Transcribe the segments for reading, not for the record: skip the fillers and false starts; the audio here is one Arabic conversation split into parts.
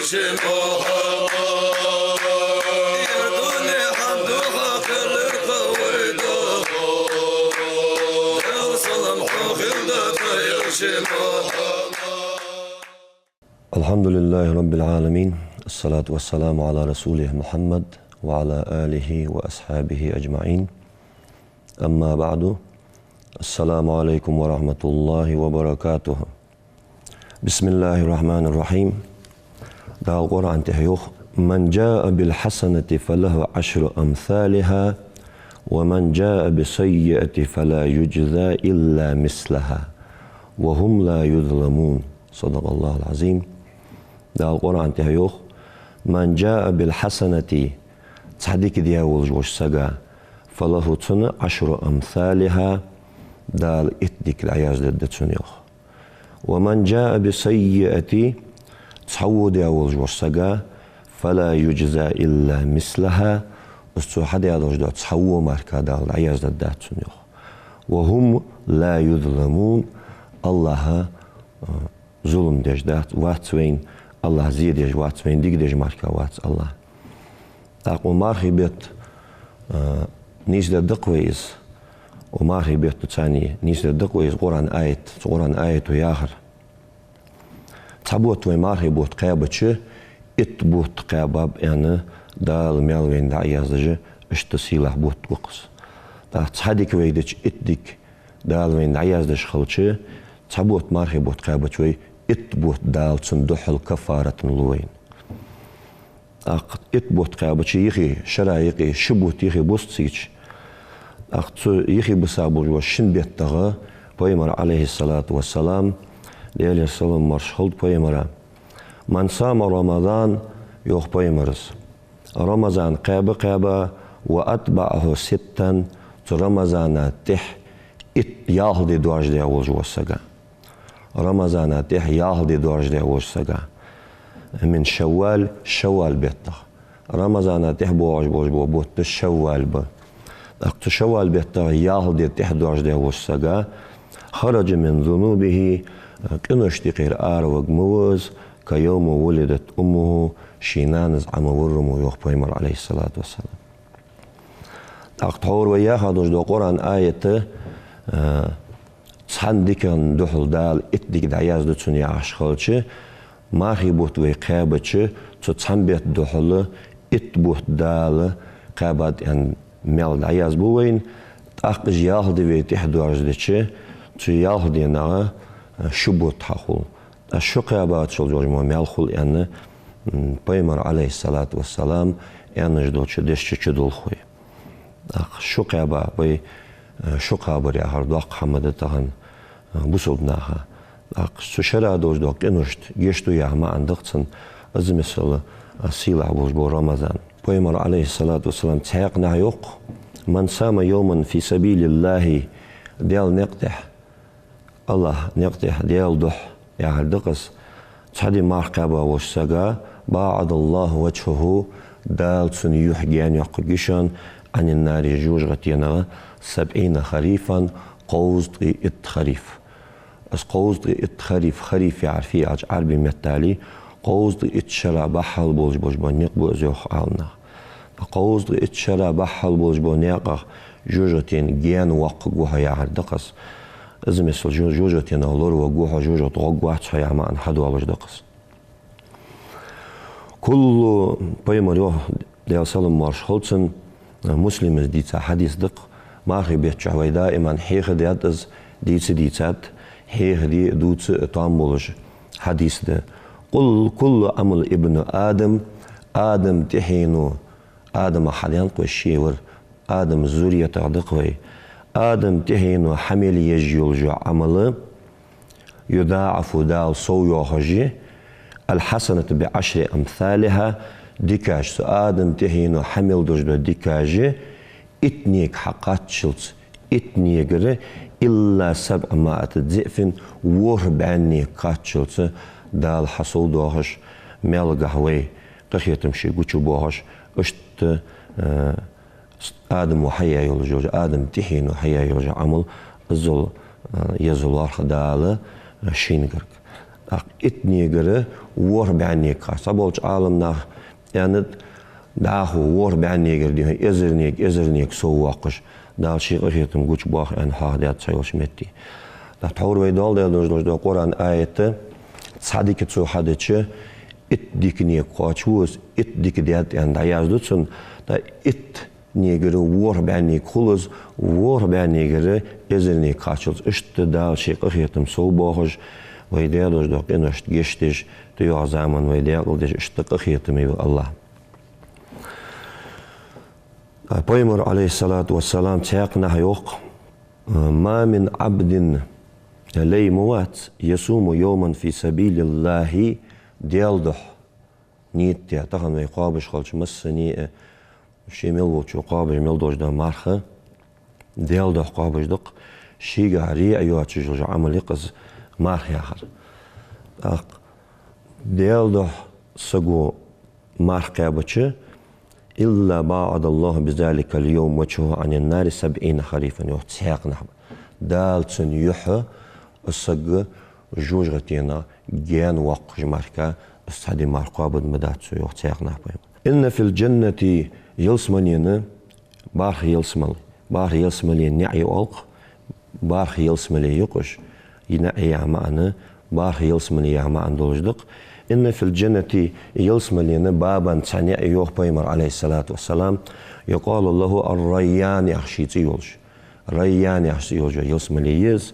الحمد لله رب العالمين، الصلاة والسلام على رسوله محمد وعلى آله وأصحابه أجمعين. أما بعد، السلام عليكم ورحمة الله وبركاته. بسم الله الرحمن الرحيم. دا القرآن تهيوخ: من جاء بالحسنة فله 10 أمثالها ومن جاء بسيئة فلا يجزى إلا مثلها وهم لا يظلمون. صدق الله العظيم. دا القرآن تهيوخ: من جاء بالحسنة تصحديك دياول جوش سقا فله 10 أمثالها دال إتدك العياز لدتسنيوخ. ومن جاء بسيئة تصحو دياول جوش سقا فلا يجزى إلا مثلها استو حدا يدوش دا تصحو ماركا دال العياز لدتسنيوخ وهم لا يظلمون. الله ظلم ديش دات واتسوين الله زيديش واتسوين ديك ديش ماركا واتس الله تاقو مارخي بيت نيش دا دقويز ومارخي بيت تاني نيش دا دقويز قرآن آيت وياخر تابوت ومارخي بوت قيابتش ات بوت قياباب يعني دال ميالوين دا عيازدج اشتسيلح بوت وقص دا تصحديك ويدش اتدك دال وين دا عيازدج خلتش تابوت مارخي بوت قيابتش وي ات بوت دال صندوح الكفارة لوين ات بوت قيابتش يخي شرا يخي شبوت يخي بوستسيتش يخي بسابو جوا شن بيتغا بيمر عليه الصلاة والسلام ليالي السلام مرشخلت بيمر من صام رمضان يوخ بيمرس رمضان قيابة وأتبعه 6 رمضان تح ات ياهدي دواج دي أول جوا السقا رمضان تح ياهدي دواج دي أول سقا من شوال بيتغ رمضان تح بواج بوت الشوال ب أقت شوال بيتغ ياهدي تح دواج دي أول سقا خرج من ذنوبه كنشتي قير آروغ موز كيوم ولدت أمه شينانز عم ورمو يوخ بيمر عليه الصلاة والسلام. أقت حور وياها دوش دو قرآن آية تصحن ديكن دوحل دال اتدك دعياز دو تسوني عشخالش ماخي بوت وي قابتش تصحن بيت دوحل ات بوت دال قابت ان ميل دعياز بوين تأقج ياهدي وي تحدو عجدتش تو ياهدي نغا شبوت حقول الشقيا بعد شو جورج ميالخول يعني بيمر عليه الصلاة والسلام يعني جدولش دش تشدول خوي الشقيا بعد بي شقا بري هردوق حمد تهن بوسودناها سوشرا دوش دوق انوشت يشتو يعما عندقتن از مثل سيلع بو رمضان بيمر عليه الصلاة والسلام تحيقنا يوق من سام يوما في سبيل الله ديال نقتح الله نقتح ديال دح يا هردقس تحدي ماركابا وشسقا باعد الله وجهه دال سن يحجيان يقجشان عن النار جوج غتينا 70 خريفا قوزد ات خريف اس قوزد ات خريف يعرفي عج عربي متالي قوزد ات شرا بحل بوج بنيق بوزيوخ عالنا قوزد ات شرا بحل بوج بنيق جوجتين جيان وقجوها يا هردقس از مثل جوجتين اولور وجوها جوجت وقوات شيا ما ان حدو على دقس كل بيمريو ديال سلم مارش هولتسن مسلم ديتا حديث دق ماخي بيتش عوي دائما حيخ ديات از ديتات حيخ دي دوت طامبولج حديث ده قل كل عمل ابن آدم تحينو آدم حاليان قوي الشيور آدم زورية تعدقوي آدم تحينو حمل يجيول جو عمل يضاعف دال صويو خجي الحسنة ب10 أمثالها ديكاج سو آدم تحينو حمل دوجدو ديكاجي اتنيك حقات شلت اتنيك إلا 700 ضعف وربعني قاتشلت دال حصول دوهش ميل قهوي قخيتم شي قوتشو بوهش اشت آدم وحيا يولجوج آدم تحين وحيا يولج عمل الزل يزل وارخ دال شينقرق اتني جرى ور بعنيك صبولش عالمنا يعني داخو ور بعنيك دي ازرنيك سواقش دال شيء غيرتم قوش باخ ان هادات سيوش متي دا تور ويدال دا قرآن آية صادق تسو حدتش ات ديكني قاچوس ات ديك ديات ان دا يازدوتسن دا ات نيجر ور بعنيك خلص ور بعنيك ازرنيك قاچلس اشت دال شيء غيرتم سو باخش ويدالوش دا قنشت جشتش تيو زمان ويدالوش اشت غيرتم الله Поймар алейхиссалату вассалам тяqna yok ما من عبد لي موات يصوم يوما في سبيل الله ديالدح نيت تغن ويقابش خالش مسني شيمل وشو قابش ملدوش دا مارخه ديالدح قابش دق شي غاري ايوات شجوج عمل يقز مارخ ياخر ديالدح سقو مارخ قابش إلا بعد الله بذلك اليوم وجهه عن النار 70 خريفا يحتساق نحو دالتن يحى السق جوج غتينا جان وق جماركا استهدي مارقابد مداتسو يحتساق نحو إن في الجنة يلسمنين بارخ يلسملي نعي ألق بارخ يلسملي يقش ينعي معنا بارخ يلسملي معنا دولجدق إن في الجنة يلسملين بابا تاني أيوه بيمر عليه الصلاة والسلام يقال له الريان يخشيتي يولج ريان يخشيتي يولج يلسملي يز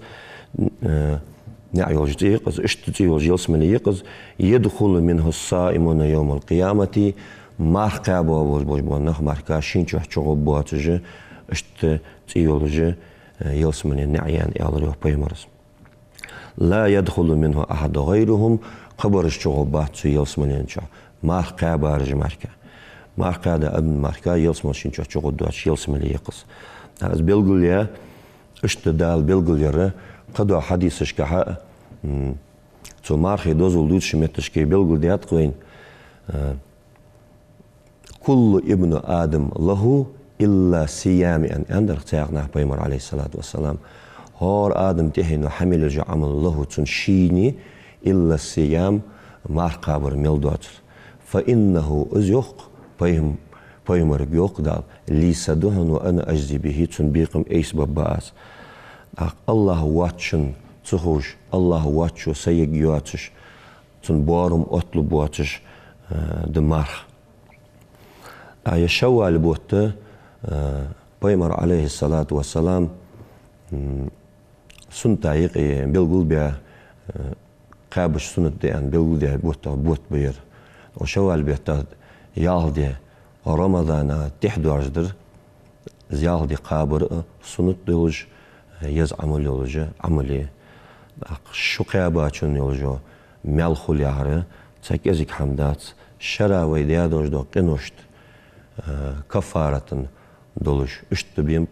نعيولج تيقز اشتتي يولج يلسملي يقز يدخل منه الصائمون يوم القيامة ماركا بوج بونخ ماركا شينشو حشوغو بواتج اشتتي يولج يلسملي نعيان يالريوه بيمرز لا يدخل منه أحد غيرهم قبرش شغوبات سو يلسملين شو ماركا بارج ماركا دا ابن ماركا يلسمل شينشو شغود دواتش يلسملي يقص از بلغوليا اشتدال بلغوليا قدو حديثش كها تو مارخي دوزول دوت شمتش كي بلغوليات قوين كل ابن آدم له إلا صيام أن أندر تاغنا بيمر عليه الصلاة والسلام هور آدم تهينو حمل جو عمل له تنشيني إلا الصيام مارقابر ملدوتر فإنه أزيوق بيمر يوق دال ليس دهن وأنا أجزي به تنبيقم إيس بباس الله واتشن تخوش الله واتشو سيق يواتش تنبارم أطلب واتش دمارخ يشوى لبوت بيمر عليه الصلاة والسلام سنتايق بيلقول بيا قابش سنت دي ان بيلقول دي بوت بير وشوال بيتا يالدي رمضان تحدو عجدر زيالدي قابر سنت ديولج يز عمل يولج عملي شو قاباتشون يولجو مالخول يعرى تاكيزيك حمدات شرا ويديا دوجدو قنوشت كفارة دولج اشت بيمب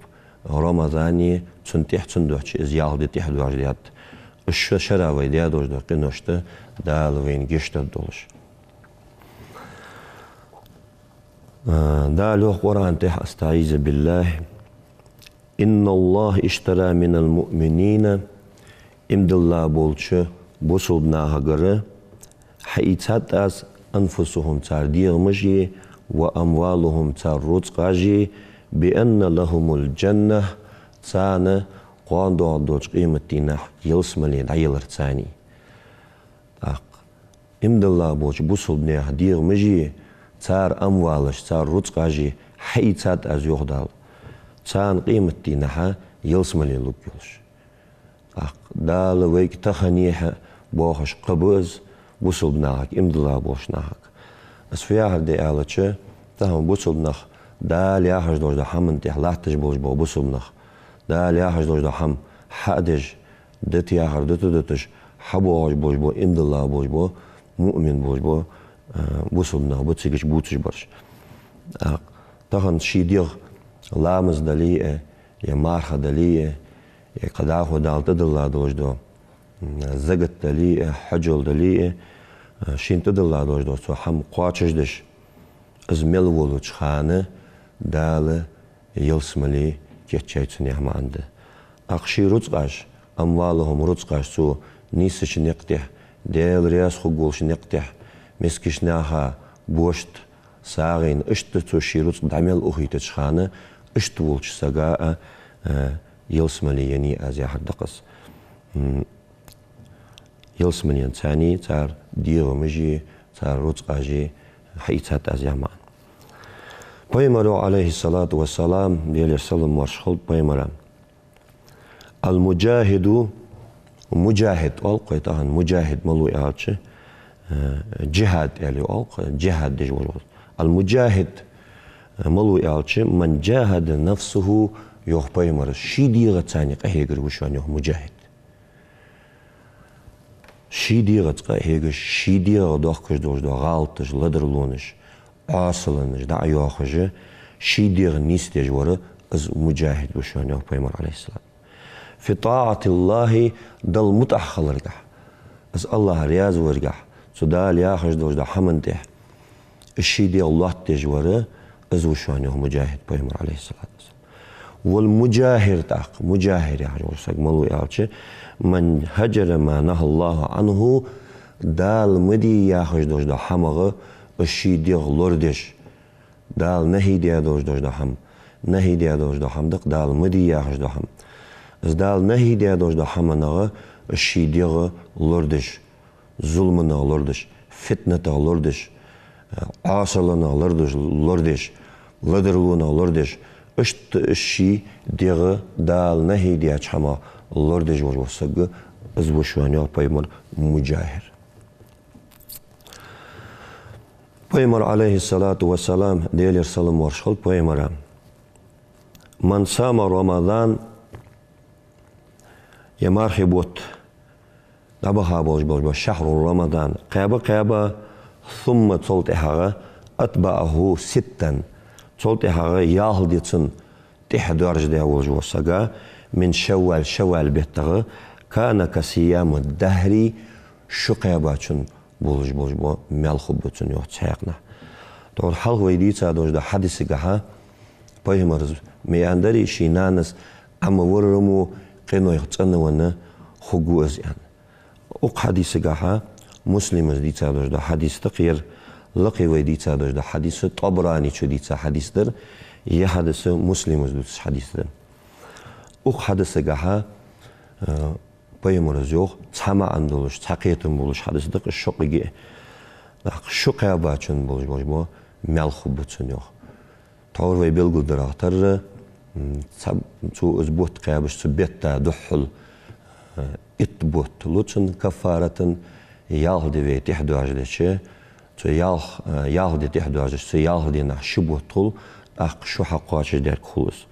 رمضاني تنتيح تندوحش زيالدي تحدو عجديات الشو شرا ويديا دوجدو قنوشت دال وين جشت دولج دالو قرآن تح استعيذ بالله إن الله اشترى من المؤمنين امد الله بولش بوصلنا هجرة حيثات از أنفسهم تردير مجي وأموالهم تروت قاجي بأن لهم الجنة تانا قاندو دوش قيمتنا يلسملين عيلر تاني امد الله بولش بوصلنا هدير مجي تار أموالش تار رزقاجي حيثات از يخدال تان قيمتي نحا يلسملي لوكيوش دال ويك تخنيها بوخش قبوز بوصل بناهك امدلا بوش ناهك اسفياهر دي آلتش تهم بوصل بناخ دال ياهج دوش دا حمن تيح لاتش بوش بو بوصل بناخ دال ياهج دوش دا حم حقدج دت ياهر دتش حبوش بوش بو امدلا بوش بو مؤمن بوش بو بوصل بناخ بوتسيكش بوتش برش تهم شي ديغ لامز دليئة يا مارخة دليئة يا قداخو دال تدلا دوش دو زغت دليئة حجل دليئة شين تدلا دوش دو سو حم قواتش دش از ملولو چخانه دال يلسملي كيتشايتسن يحما عنده أقشي رزقاش أموالهم رزقاش سو نيسش نقتح ديال رياس خقولش نقتح مسكشناها بوشت ساغين اشتتو شيروت دعمل أخي تشخانة اشتولش ساقاء يلسملي يعني أزي حدقس يلسملي ثاني تار ديغ مجي تار روت أجي حيثات أزي معن بيمرو عليه الصلاة والسلام ديال السلام ورشخل بيمرا المجاهد مجاهد ألقيتها مجاهد ملو إعادش جهاد يعني جهاد دجول المجاهد ملو إعادش من جاهد نفسه يوخ بيمرا شي ديغة تاني قهيقر وشوان يوخ مجاهد شي ديغة قهيقر شي ديغة دوخكش دوش دو غالتش لدرلونش عاصلنش دا يوخش شي ديغ نيستيج ورا از مجاهد وشوان يوخ بيمر عليه السلام في طاعة الله دل متأخل رجح از الله رياض ورجح سدال ياخش دوش دا حمنتح الشي ديغ الله تجورا از وشوان يوخ مجاهد بيمر عليه السلام والمجاهر تاق مجاهر يعني ورسق ملو يالش من هجر ما نهى الله عنه دال مدي ياخش دوش دا حمغ الشي ديغ لوردش دال نهي ديا دوش دا حم نهي ديا دوش دا حم دق دال مدي ياخش دا حم از دال نهي ديا دوش دا حم نغ الشي ديغ لوردش ظلمنا لوردش فتنة لوردش عاصلنا لوردش لدرلونا لوردش اشت الشي ديغ دال نهي ديا حما لوردش ورسق از وشوانيا بيمر مجاهر بيمر عليه الصلاة والسلام ديال السلام ورشخل بيمر من صام رمضان يمرحبوت دبها بوش شهر رمضان قابا ثم تلتحها أتبعه ستا تلتحها ياهدتن تحدرج ديا وجوسقا من شوال بيتغ كان كصيام الدهر شقيباتن بولج بو ملخو بوتن يو تساقنا دور حال ويديتا دوش دا حديث قها بايمرز مياندري شينانس اما ورمو قينو يختنوانا خقو ازيان اوق حديث قها مسلم ديتا دوش دا حديث تقير لقي ويديتا دوش دا حديث طبراني شو ديتا حديث در يحدث مسلم دوش حديث در اوق حديث قها بايمرز يوخ تسمع عندولش تحقيتن بولش حدث دق الشقيقي شقيا باتشن بولش بو ملخو بوتسن يوخ تور وي بيلقل دراختر تو ازبوت قيابش تبيتا دحل اتبوت لوتسن كفارة يالدي وي تحدو عجدش تو يالدي تحدو عجدش تو يالدي نحشبوتل اق شو حقواتش دير كولس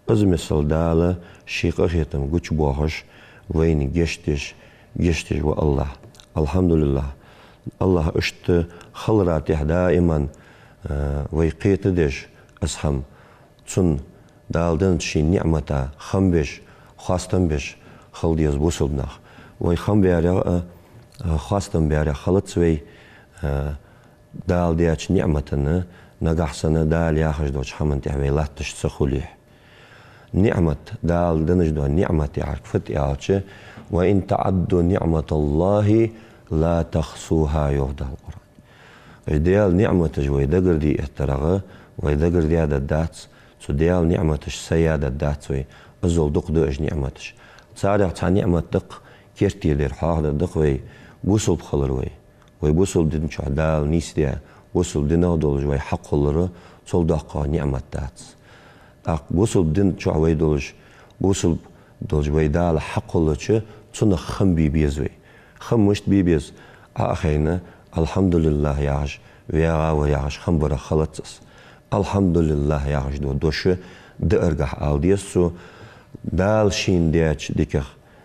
از مثل دالة شيقا خيتم قوش بوخش وين جشتش والله الحمد لله الله اشت خلراتي دائما ويقيتدش اسهم تون دالدن شي نعمتا خمبش خواستن بش خلديز بوسلبناخ وي خم بياري خواستن بياري خلط وي دالدياش نعمتنا نقحسنا دال ياخش دوش حمن تحوي لاتش تسخوليح نعمة دال دنج دو نعمة عرفت يالش وإن تعدوا نعمة الله لا تخصوها يوضع القرآن ديال نعمة جوي دقر دي احترغ ويدقر دي هذا الداتس سو ديال نعمة سيادة الداتس وي أزول دق دو اج نعمتش سارع تا نعمة دق كيرتي دير حاق دق وي بوصل بخلر وي بوصل دين شو دال نيس دي بوصل دينو دول جوي حق خلر سول دقا نعمة داتس بوصل دين شو عوي دولج بوصل دولج ويدال حق الله شو خم بيبيزوي خم مشت بيبيز أخينا الحمد لله يعج ويعج خم برا خلص الحمد لله يعج دوش دأرجح أوديسو دال شين دياتش ديك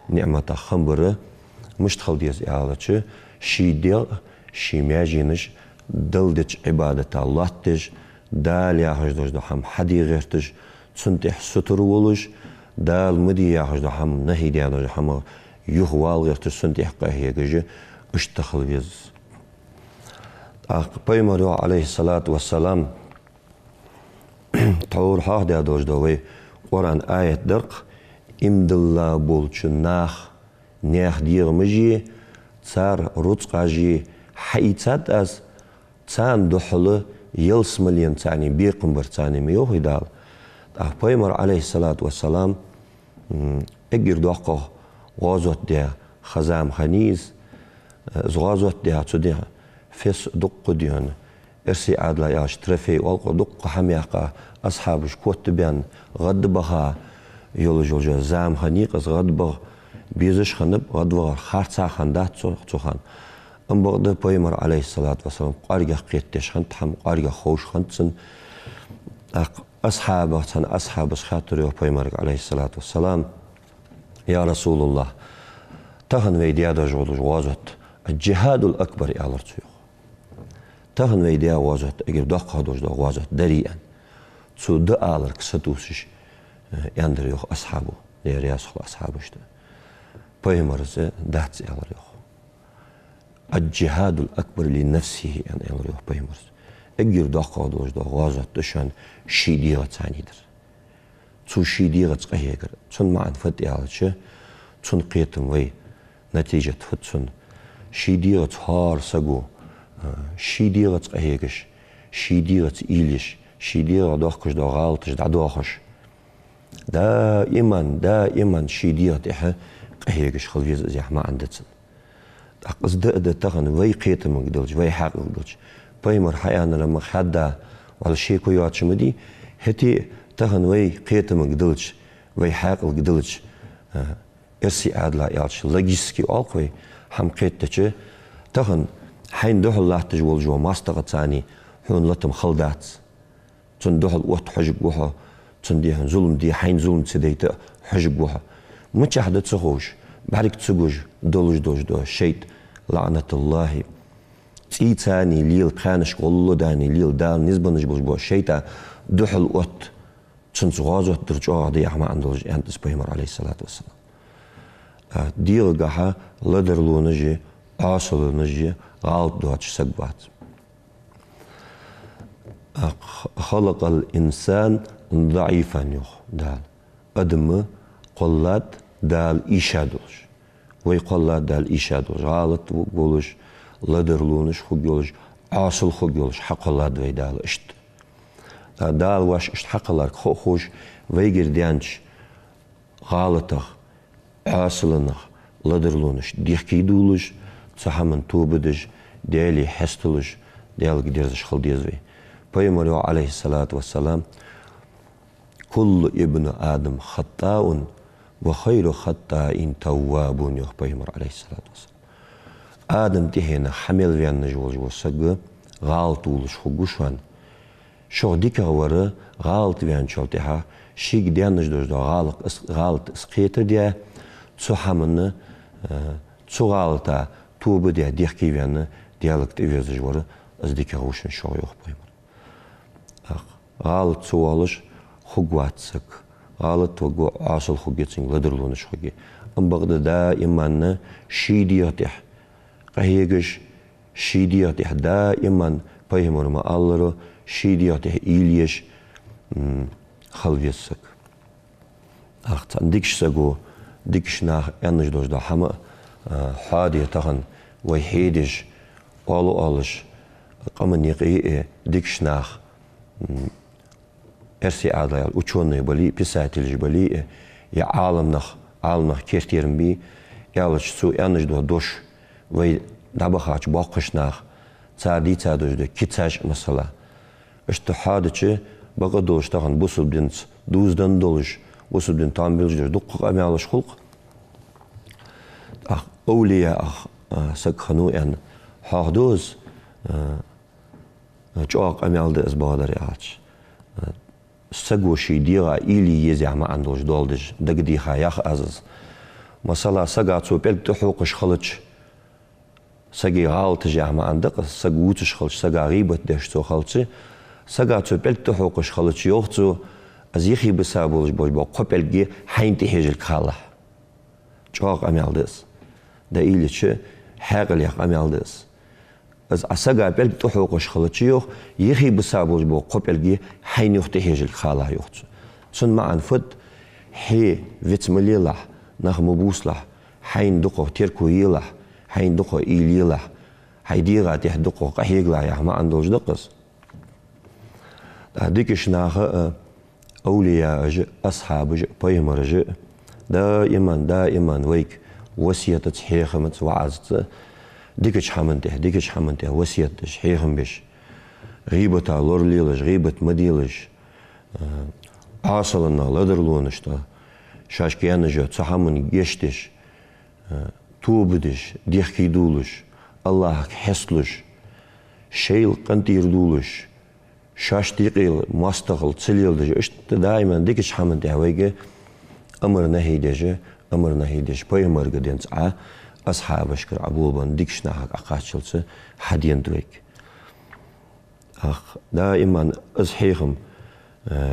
نعمة خم برا مشت خلديز إعالتش شي ديل شي ماجينش دلدش عبادة الله تج دال يعج دوش دو هم حدي غيرتش سنتح ستر ولش دال مدي يعج دو هم نهي ديا دو هم يخوال غيرتش سنتح قهية جي اشتخل بيز بيمرو عليه الصلاة والسلام طور حاه ديا دوش دوي قرآن درق امد الله بولش ناخ ديغ مجي цар руцқажи حيتات أس تان دحلة يلسملين تاني بيقمبر تاني ميوه دال بيمر عليه الصلاة والسلام اجر دقة غازوت ده خزام خنيز غازوت ده تديه فيس دق ديان ارسي عادلا ياش ترفي والق دق حميقة أصحابش كوت بيان غد بها يولجو زام خنيق غد بها بيزش خنب غد بها خارتا خندات تخان ام بغد بيمر عليه الصلاة والسلام قارجة قيتش خنت حم قارجة خوش خنتسن أصحاب خاطر بيمر عليه الصلاة والسلام يا رسول الله تهن ويديا دجول جوازت الجهاد الأكبر يا لرتيو تهن ويديا وازت أجيب دقة دوج وازت دريئا تسو دقالر كستوسش يندر يوخ أصحابه يرياس خل أصحابه شتا بيمر زي دهت يا لريو الجهاد الأكبر لنفسه يعني يلريو بيمر اجيب دقة دوج وازت تشان شيديغة تانيدر تسو شيديغة تقهيقر تسون معن فت يالتش تسون قيتم وي نتيجة فتسون شيديغة هار سقو شيديغة قهيقش شيديغة إيليش شيديغة دوخكش دو غالتش دعدوخش دائما شيديغة إحا قهيقش خلفيز إزيح ما عندتسن أقصد ده تغن وي قيتم قدلش وي حاق قدلش بيمر حيانا لما خدا وعلى شيء كويات شمدي هتي تغن وي قيتم قدلش وي حاق قدلش ارسي عادلا يالش لجيسكي ألقوي هم قيتتش تغن حين دخل الله تجول جو ماستغ تاني هون لتم خلدات تن دخل وقت حجق وها تن ديهن ظلم دي حين ظلم تسديت حجق وها متشاهدة تسخوش بعدك تسقوش دولج دو شيت لعنة الله تي تاني ليل قانش قولو داني ليل دال نسبة نجبوش بو شيتا دخل وقت تن صغازو درجوه دي احما عندلج انتس بيمر عليه الصلاة والسلام ديل قاها لدرلو نجي عاصل نجي غالط دواتش سقبات خلق الإنسان ضعيفا يخ دال أدم قلات دال إيشادوش وي قلات دال إيشادوش غالط بولش لدرلونش خوغيولش عاصل خوغيولش حقلات وي دال اشت دال واش اشت حقلار خوش ويجر ديانش غالطخ عاصلنخ لدرلونش ديخكي دولش صحمن توبدش ديالي حستلش ديال قديرش خلديزوي بيمر عليه الصلاة والسلام كل ابن آدم خطاء وخير خطاء تواب يخ بيمر عليه الصلاة والسلام آدم تهينا حمل ويان نجول جو سق غالط ولش خقوشوان شو ديك ورا غالط ويان شوتها شيك ديان نجدوش دو غالط اسقيتر ديا صحمن صغالطا توبة دي ديخكي ويانا ديالك تيفيز جوارا از ديكا غوشن شو يوخ بيمر غالط سوالش خقواتسك غالط وقو عاصل خقيتسن لدرلونش خقي ام بغدا دائما شيدياتح قهيقش شيدياتح دائما بيمر ما اللرو شيدياتح إيليش خلويسك اختان ديكش سقو ديكش ناخ انج دوش دا حما حادي تغن ويحيدش أولش قمن يقي ديكشناخ ارسي عادل ученые были писатели были يا عالمنخ كيرتيرن بي يالش سو انج دو دوش وي دابخاچ باقشناخ تادي تادوش دو كيتاش مثلا اشت حادچ بقى دوش تغن بوسبدنس دوزدن دولش بوسبدن تامبلج دق امالش خلق أولياء سكخنو أن حادوز جاق أميال ده أزبادر يعش سقوشي ديرا إلي يزع ما عندوش دولدش دقدي خايخ أزز مثلا سقاتو بيل تحوقش خلتش سقي غالت جع ما عندك سقوتش خلتش سقا غيبت دشتو خلتش سقاتو بيل تحوقش خلتش يوختو أزيخي بسابولش بوش بو قبل جي حين تحيج الكالة جاق أميال دس دا إيليش حاقل يخ أميال دس از أساقا بيل تحوقش خلتشيوخ يخي بسابوش بو قبل جي حين يختحيج الخالة يختش سن معن فد حي فيتمليلح نخ مبوسلح حين دقو تيركو يلح حين دقو إيليلا حيديغا تهدقو قحيقلا يا ما عندوش دقص هديك شناخ أولياء أصحاب بيمرج دائما ويك وصية تحيخ متوعز ديك حمنته وصية تحيخ بش غيبة لورليلش غيبة مديلش عاصلنا لدرلونش تا شاشكيانجا تحمن يشتش توبدش ديخكي دولش الله حسلش شيل قنتير دولش شاشتيقيل مستقل تسليلدش اشت دائما ديك حمنته ويك أمر نهيدش بيمر قدين تسعى أصحاب شكر أبوبان ديك شناحك أقاتشلس حدين دويك دائما أزحيخم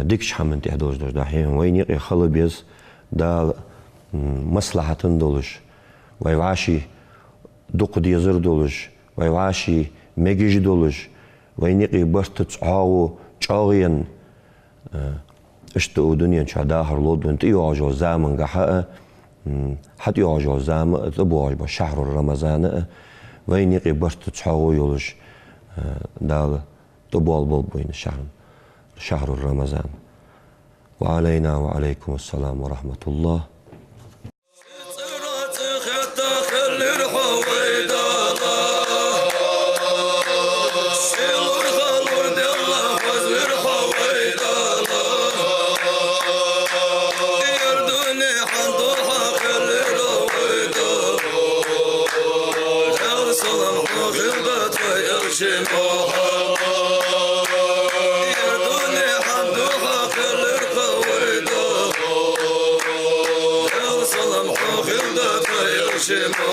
ديك شحمن تهدوش دوش داحيهم وين يقي خلبيز دا مصلحة دولش ويواشي دوق ديزر دولش ويواشي ميجيج دولش وين يقي برت تعاو تعاوين اشتو دنيا شاداهر لود انت يواجه زامن قحاء حتى يواجه زامن تبواج بشهر رمضان وين يقي برت تعاو يولش دال تبوال بين شهر رمضان وعلينا وعليكم السلام ورحمة الله Shema